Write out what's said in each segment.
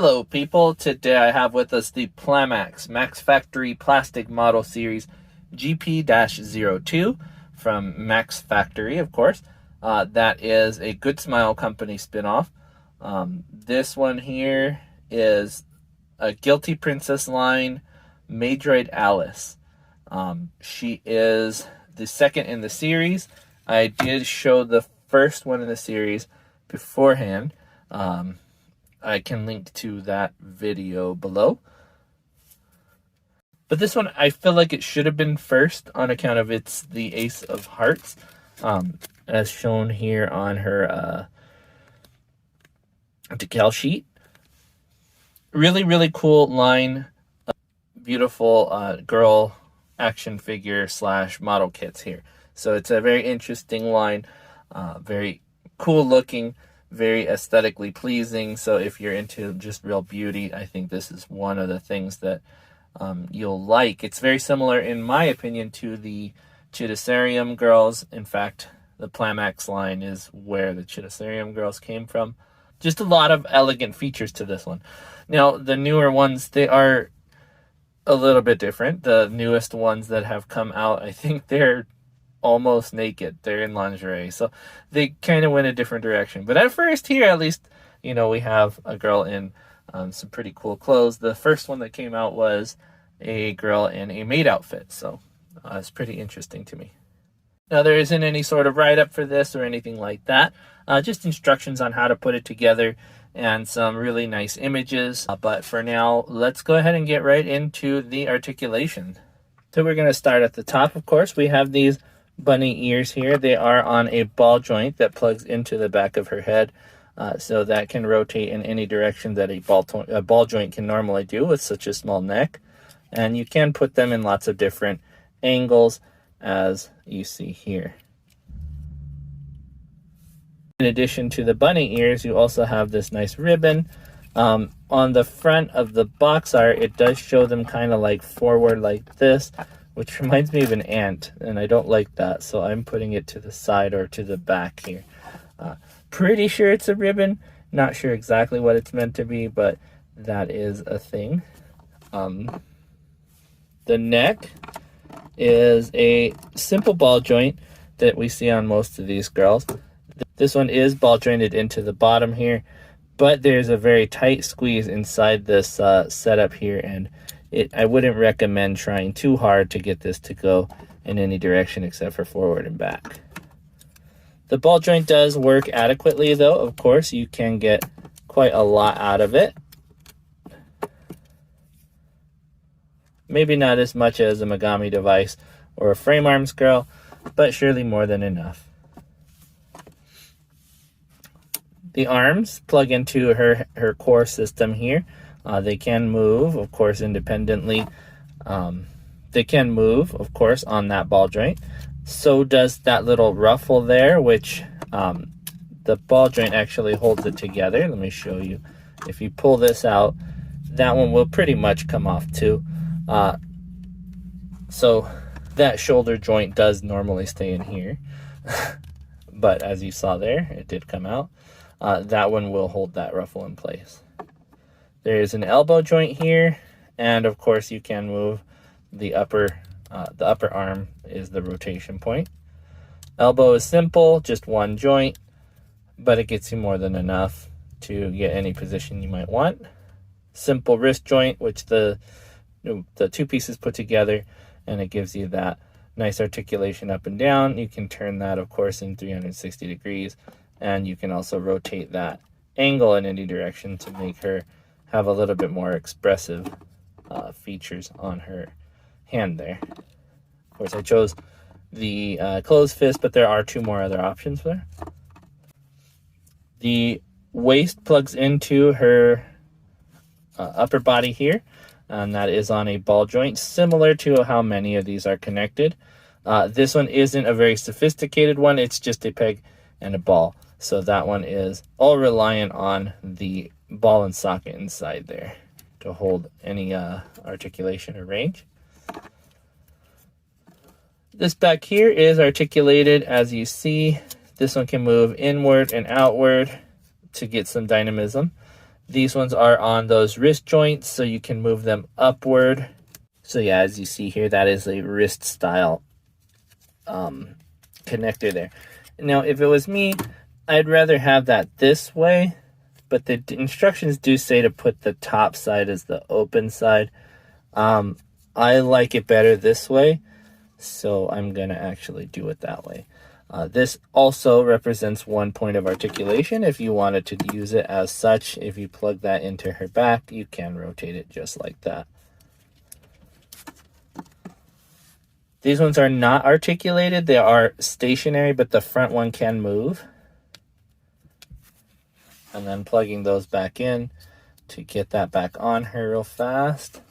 Hello people, today I have with us the Plamax Max Factory Plastic Model Series GP-02 from Max Factory, of course. That is a Good Smile Company spinoff. This one here is a Guilty Princess line, Maydroid Alice. She is the second in the series. I did show the first one in the series beforehand. I can link to that video below. But this one, I feel like it should have been first on account of it's the Ace of Hearts, as shown here on her decal sheet. Really, really cool line. Beautiful girl action figure / model kits here. So it's a very interesting line, very cool looking, very aesthetically pleasing. So if you're into just real beauty, I think this is one of the things that you'll like. It's very similar, in my opinion, to the Chittisarium girls. In fact, the Plamax line is where the Chittisarium girls came from. Just a lot of elegant features to this one. Now, the newer ones, they are a little bit different. The newest ones that have come out, I think they're almost naked. They're in lingerie, so they kind of went a different direction. But at first here, at least, you know, we have a girl in some pretty cool clothes. The first one that came out was a girl in a maid outfit, so it's pretty interesting to me. Now, there isn't any sort of write-up for this or anything like that, just instructions on how to put it together and some really nice images. But for now, let's go ahead and get right into the articulation. So we're going to start at the top. Of course, we have these bunny ears here. They are on a ball joint that plugs into the back of her head, so that can rotate in any direction that a ball joint can normally do with such a small neck. And you can put them in lots of different angles, as you see here. In addition to the bunny ears, you also have this nice ribbon. On the front of the box art, it does show them kind of like forward like this, which reminds me of an ant, and I don't like that, so I'm putting it to the side or to the back here. Pretty sure it's a ribbon, not sure exactly what it's meant to be, but that is a thing. The neck is a simple ball joint that we see on most of these girls. This one is ball jointed into the bottom here, but there's a very tight squeeze inside this setup here, and I wouldn't recommend trying too hard to get this to go in any direction except for forward and back. The ball joint does work adequately, though. Of course, you can get quite a lot out of it. Maybe not as much as a Megami device or a frame arms girl, but surely more than enough. The arms plug into her core system here. They can move, of course, independently. They can move, of course, on that ball joint. So does that little ruffle there, which the ball joint actually holds it together. Let me show you. If you pull this out, that one will pretty much come off too. So that shoulder joint does normally stay in here. But as you saw there, it did come out. That one will hold that ruffle in place. There is an elbow joint here, and of course you can move the upper arm is the rotation point. Elbow is simple, just one joint, but it gets you more than enough to get any position you might want. Simple wrist joint, which the two pieces put together, and it gives you that nice articulation up and down. You can turn that, of course, in 360 degrees, and you can also rotate that angle in any direction to make her have a little bit more expressive features on her hand there. Of course, I chose the closed fist, but there are two more other options there. The waist plugs into her upper body here, and that is on a ball joint, similar to how many of these are connected. This one isn't a very sophisticated one. It's just a peg and a ball. So that one is all reliant on the ball and socket inside there to hold any articulation or range. This back here is articulated, as you see. This one can move inward and outward to get some dynamism. These ones are on those wrist joints, so you can move them upward. So yeah, as you see here, that is a wrist style connector there. Now, if it was me, I'd rather have that this way, but the instructions do say to put the top side as the open side. I like it better this way, so I'm gonna actually do it that way. This also represents 1 point of articulation. If you wanted to use it as such, if you plug that into her back, you can rotate it just like that. These ones are not articulated. They are stationary, but the front one can move. And then plugging those back in to get that back on her real fast.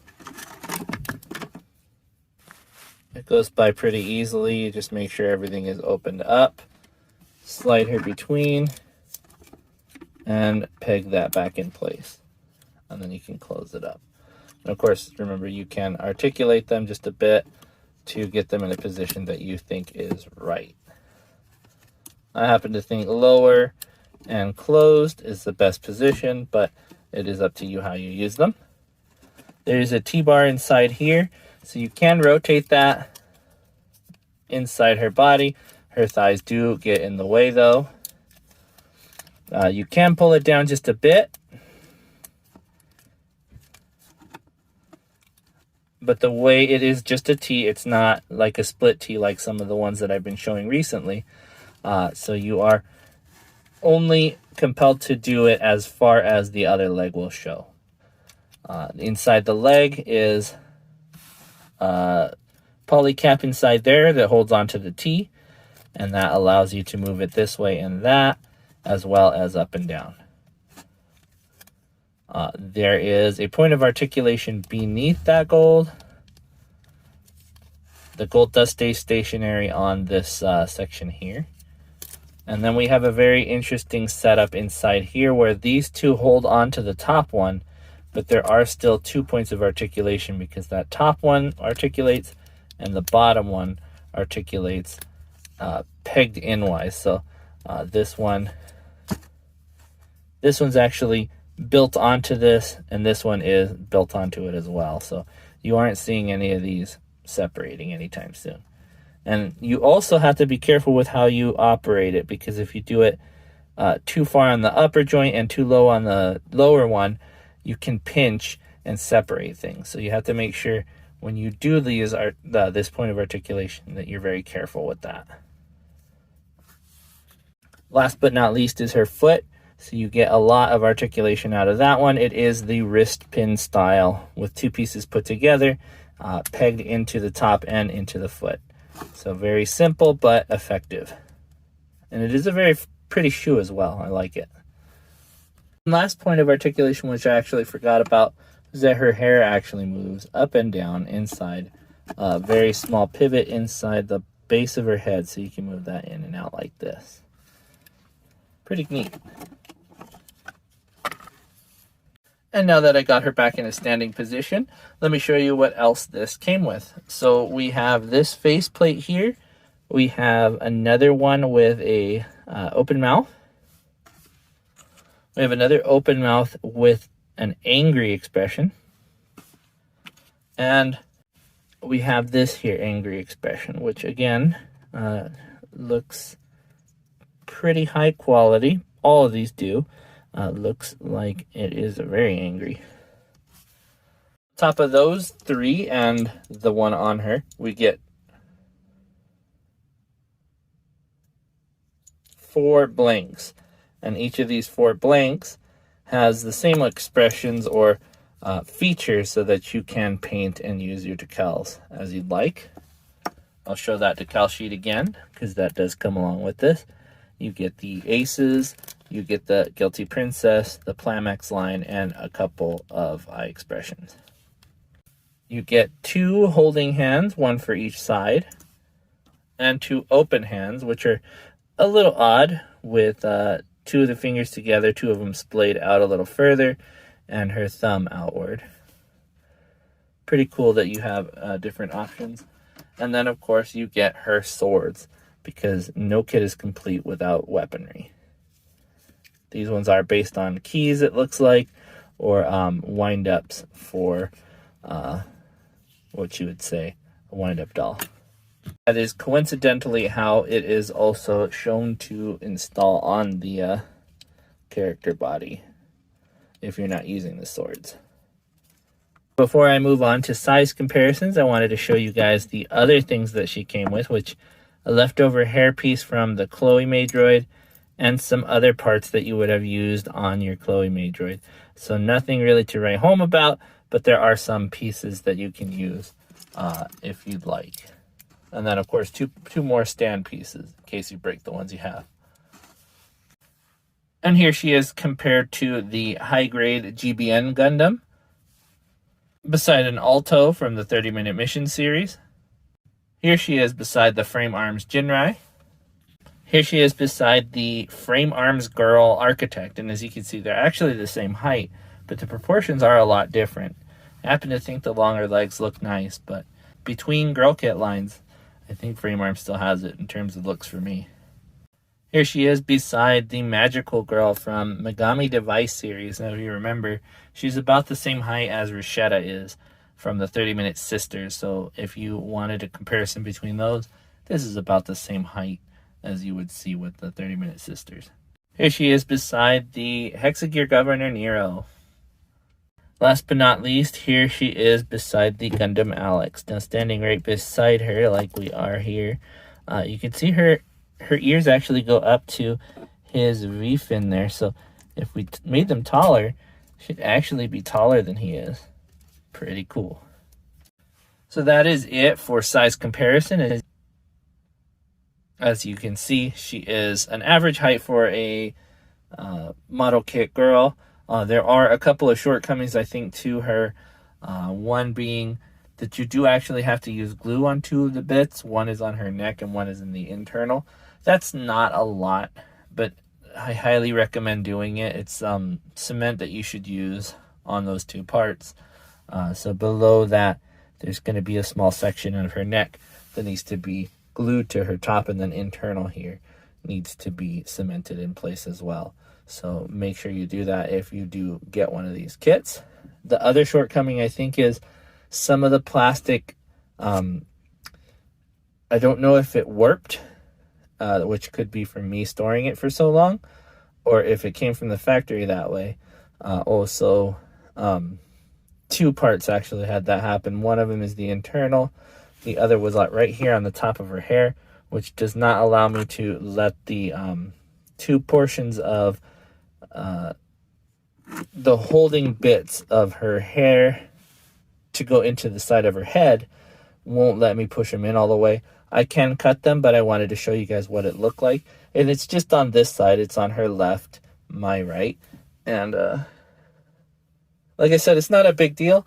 It goes by pretty easily. You just make sure everything is opened up. Slide her between and peg that back in place. And then you can close it up. And of course, remember, you can articulate them just a bit to get them in a position that you think is right. I happen to think lower and closed is the best position, but it is up to you how you use them. There's a T-bar inside here, so you can rotate that inside her body. Her thighs do get in the way though. You can pull it down just a bit, but the way it is just a T, it's not like a split T like some of the ones that I've been showing recently. So you are only compelled to do it as far as the other leg will show. Inside the leg is poly cap inside there that holds onto the T, and that allows you to move it this way and that, as well as up and down. There is a point of articulation beneath that gold. The gold does stay stationary on this section here. And then we have a very interesting setup inside here where these two hold on to the top one, but there are still 2 points of articulation because that top one articulates and the bottom one articulates pegged inwise. So this one's actually built onto this, and this one is built onto it as well. So you aren't seeing any of these separating anytime soon. And you also have to be careful with how you operate it, because if you do it too far on the upper joint and too low on the lower one, you can pinch and separate things. So you have to make sure when you do these this point of articulation that you're very careful with that. Last but not least is her foot. So you get a lot of articulation out of that one. It is the wrist pin style with 2 pieces put together, pegged into the top and into the foot. So very simple but effective. And it is a very pretty shoe as well. I like it. Last point of articulation, which I actually forgot about, is that her hair actually moves up and down inside a very small pivot inside the base of her head, so you can move that in and out like this. Pretty neat. And now that I got her back in a standing position, let me show you what else this came with. So we have this faceplate here. We have another one with a open mouth. We have another open mouth with an angry expression. And we have this here, angry expression, which again looks pretty high quality. All of these do. Looks like it is very angry. Top of those 3 and the one on her, we get 4 blanks. And each of these 4 blanks has the same expressions or features so that you can paint and use your decals as you'd like. I'll show that decal sheet again because that does come along with this. You get the aces, you get the Guilty Princess, the Plamax line, and a couple of eye expressions. You get 2 holding hands, 1 for each side, and 2 open hands, which are a little odd with 2 of the fingers together, 2 of them splayed out a little further, and her thumb outward. Pretty cool that you have different options. And then, of course, you get her swords, because no kit is complete without weaponry. These ones are based on keys, it looks like, or wind-ups for what you would say a wind-up doll. That is coincidentally how it is also shown to install on the character body if you're not using the swords. Before I move on to size comparisons, I wanted to show you guys the other things that she came with, which a leftover hairpiece from the Chloe Maydroid and some other parts that you would have used on your Chloe Maydroid. So nothing really to write home about, but there are some pieces that you can use if you'd like. And then, of course, two more stand pieces in case you break the ones you have. And here she is compared to the high-grade GBN Gundam, beside an Alto from the 30-Minute Mission series. Here she is beside the Frame Arms Jinrai. Here she is beside the Frame Arms Girl Architect. And as you can see, they're actually the same height, but the proportions are a lot different. I happen to think the longer legs look nice, but between girl kit lines, I think Frame Arms still has it in terms of looks for me. Here she is beside the Magical Girl from Megami Device series. Now, if you remember, she's about the same height as Rashetta is from the 30-Minute Sisters. So if you wanted a comparison between those, this is about the same height as you would see with the 30-Minute Sisters. Here she is beside the Hexagear Governor Nero. Last but not least, here she is beside the Gundam Alex. Now, standing right beside her, like we are here, you can see her ears actually go up to his V-fin there. So if we made them taller, she'd actually be taller than he is. Pretty cool. So that is it for size comparison. As you can see, she is an average height for a model kit girl. There are a couple of shortcomings, I think, to her. One being that you do actually have to use glue on two of the bits. One is on her neck and one is in the internal. That's not a lot, but I highly recommend doing it. It's cement that you should use on those two parts. So below that, there's going to be a small section of her neck that needs to be glued to her top, and then internal here needs to be cemented in place as well. So make sure you do that if you do get one of these kits. The other shortcoming, I think, is some of the plastic, I don't know if it warped, which could be from me storing it for so long, or if it came from the factory that way. Also, two parts actually had that happen. One of them is the internal. The other was like right here on the top of her hair, which does not allow me to let the two portions of the holding bits of her hair to go into the side of her head. Won't let me push them in all the way. I can cut them, but I wanted to show you guys what it looked like. And it's just on this side. It's on her left, my right. And like I said, it's not a big deal,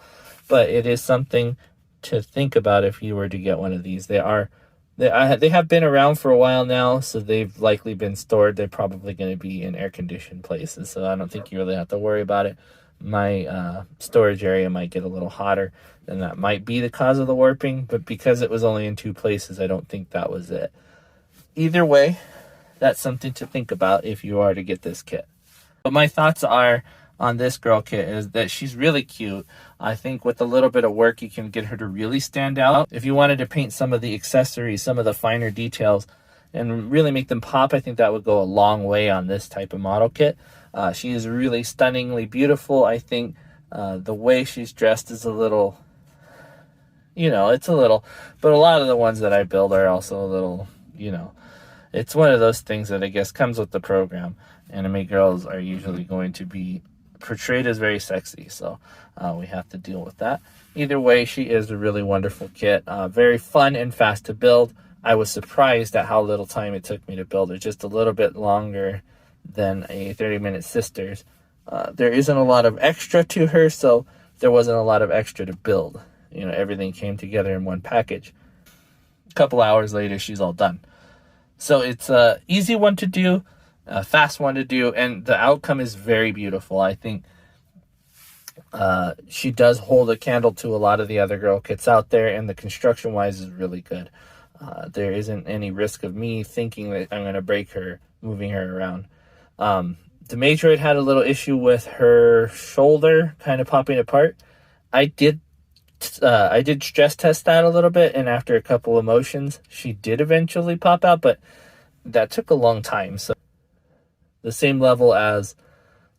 but it is something to think about if you were to get one of these. They have been around for a while now, so they've likely been stored. They're probably going to be in air-conditioned places, so I don't think you really have to worry about it. My storage area might get a little hotter, and that might be the cause of the warping, but because it was only in two places, I don't think that was it. Either way, that's something to think about if you are to get this kit. But my thoughts are on this girl kit is that she's really cute. I think with a little bit of work, you can get her to really stand out. If you wanted to paint some of the accessories, some of the finer details, and really make them pop, I think that would go a long way on this type of model kit. She is really stunningly beautiful. I think the way she's dressed is a little, it's a little, but a lot of the ones that I build are also a little, it's one of those things that I guess comes with the program. Anime girls are usually going to be portrayed as very sexy, so we have to deal with that. Either way, she is a really wonderful kit, very fun and fast to build. I was surprised at how little time it took me to build it, just a little bit longer than a 30-Minute Sisters. There isn't a lot of extra to her, so there wasn't a lot of extra to build. Everything came together in one package. A couple hours later, she's all done. So it's an easy one to do, a fast one to do, and the outcome is very beautiful. I think she does hold a candle to a lot of the other girl kits out there, and the construction-wise is really good. There isn't any risk of me thinking that I'm going to break her moving her around. The Matroid had a little issue with her shoulder kind of popping apart. I did stress test that a little bit, and after a couple of motions, she did eventually pop out, but that took a long time. So the same level as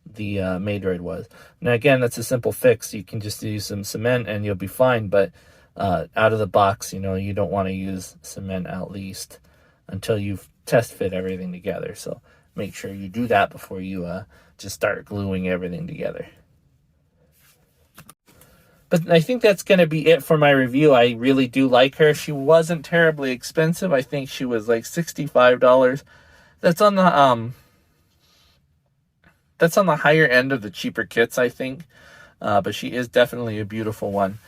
the Matroid was. Now again, that's a simple fix. You can just use some cement and you'll be fine, but out of the box, you know, you don't want to use cement at least until you've test fit everything together. So make sure you do that before you just start gluing everything together. But I think that's going to be it for my review. I really do like her. She wasn't terribly expensive. I think she was like $65. That's on the higher end of the cheaper kits, I think. But she is definitely a beautiful one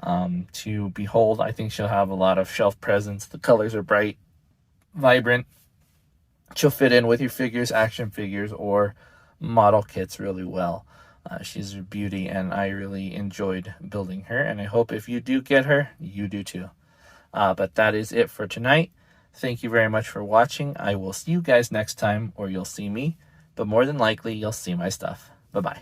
to behold. I think she'll have a lot of shelf presence. The colors are bright, vibrant. She'll fit in with your figures, action figures, or model kits really well. She's a beauty, and I really enjoyed building her, and I hope if you do get her, you do too. But that is it for tonight. Thank you very much for watching. I will see you guys next time, or you'll see me, but more than likely, you'll see my stuff. Bye-bye.